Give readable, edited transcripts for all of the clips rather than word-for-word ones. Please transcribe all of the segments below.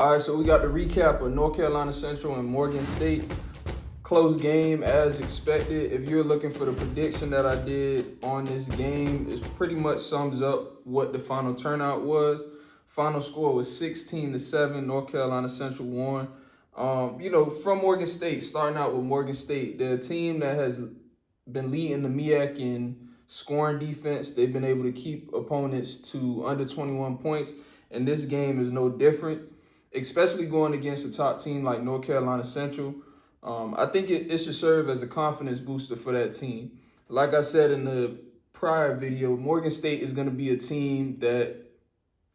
All right, so we got the recap of North Carolina Central and Morgan State. Close game as expected. If you're looking for the prediction that I did on this game, it pretty much sums up what the final turnout was. Final score was 16-7. North Carolina Central won. From Morgan State, starting out with Morgan State, they're a team that has been leading the MEAC in scoring defense. They've been able to keep opponents to under 21 points, and this game is no different, especially going against a top team like North Carolina Central. I think it should serve as a confidence booster for that team. Like I said in the prior video, Morgan State is going to be a team that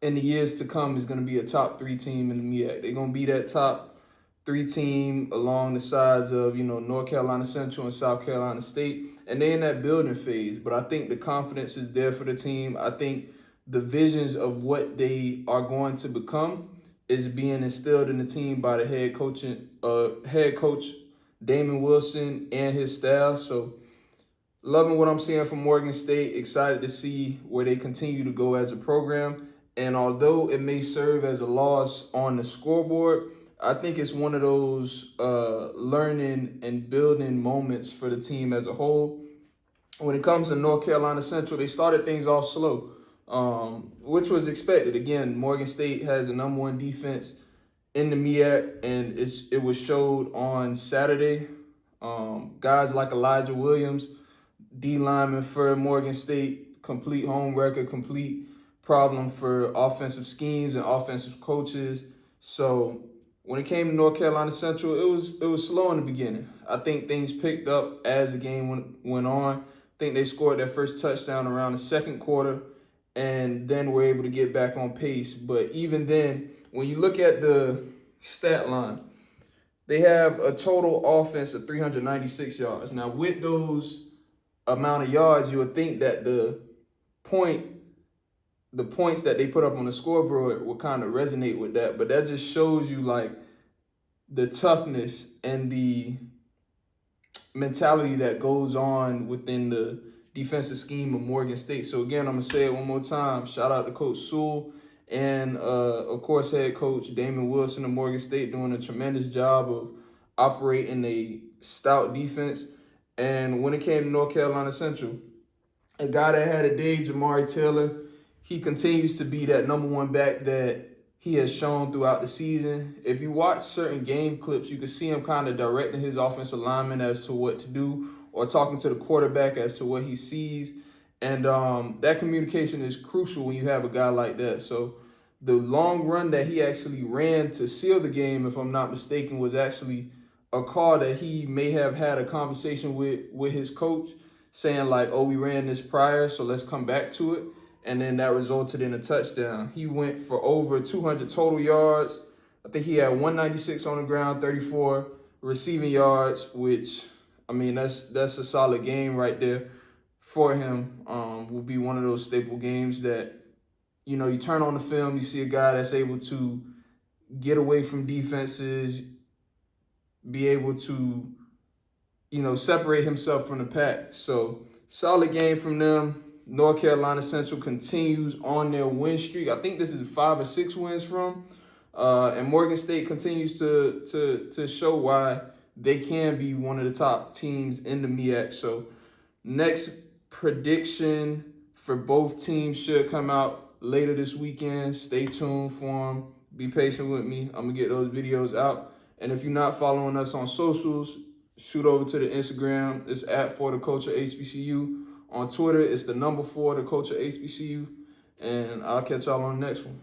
in the years to come is going to be a top 3 team in the MEAC. They're going to be that top 3 team along the sides of, North Carolina Central and South Carolina State. And they're in that building phase. But I think the confidence is there for the team. I think the visions of what they are going to become is being instilled in the team by the head coach Damon Wilson and his staff. So loving what I'm seeing from Morgan State, excited to see where they continue to go as a program. And although it may serve as a loss on the scoreboard, I think it's one of those learning and building moments for the team as a whole. When it comes to North Carolina Central, they started things off slow, which was expected. Again, Morgan State has the #1 defense in the MEAC, and it was showed on Saturday. Guys like Elijah Williams, D lineman for Morgan State, complete home record, complete problem for offensive schemes and offensive coaches. So when it came to North Carolina Central, it was slow in the beginning. I think things picked up as the game went on. I think they scored their first touchdown around the second quarter, and then were able to get back on pace. But even then, when you look at the stat line, they have a total offense of 396 yards. Now, with those amount of yards, you would think that the points that they put up on the scoreboard will kind of resonate with that. But that just shows you, like, the toughness and the mentality that goes on within the defensive scheme of Morgan State. So again, I'm going to say it one more time. Shout out to Coach Sewell and, of course, head coach Damon Wilson of Morgan State, doing a tremendous job of operating a stout defense. And when it came to North Carolina Central, a guy that had a day, Jamari Taylor, he continues to be that #1 back that he has shown throughout the season. If you watch certain game clips, you can see him kind of directing his offensive lineman as to what to do, or talking to the quarterback as to what he sees. And that communication is crucial when you have a guy like that. So the long run that he actually ran to seal the game, if I'm not mistaken, was actually a call that he may have had a conversation with his coach, saying like, oh, we ran this prior, so let's come back to it. And then that resulted in a touchdown. He went for over 200 total yards. I think he had 196 on the ground, 34 receiving yards, which, I mean, that's a solid game right there for him. Will be one of those staple games that, you turn on the film, you see a guy that's able to get away from defenses, be able to, separate himself from the pack. So solid game from them. North Carolina Central continues on their win streak. I think this is 5 or 6 wins from. And Morgan State continues to show why they can be one of the top teams in the MEAC. So next prediction for both teams should come out later this weekend. Stay tuned for them. Be patient with me. I'm going to get those videos out. And if you're not following us on socials, shoot over to the Instagram. It's @4theculture_HBCU. On Twitter, it's the #4, the culture HBCU. And I'll catch y'all on the next one.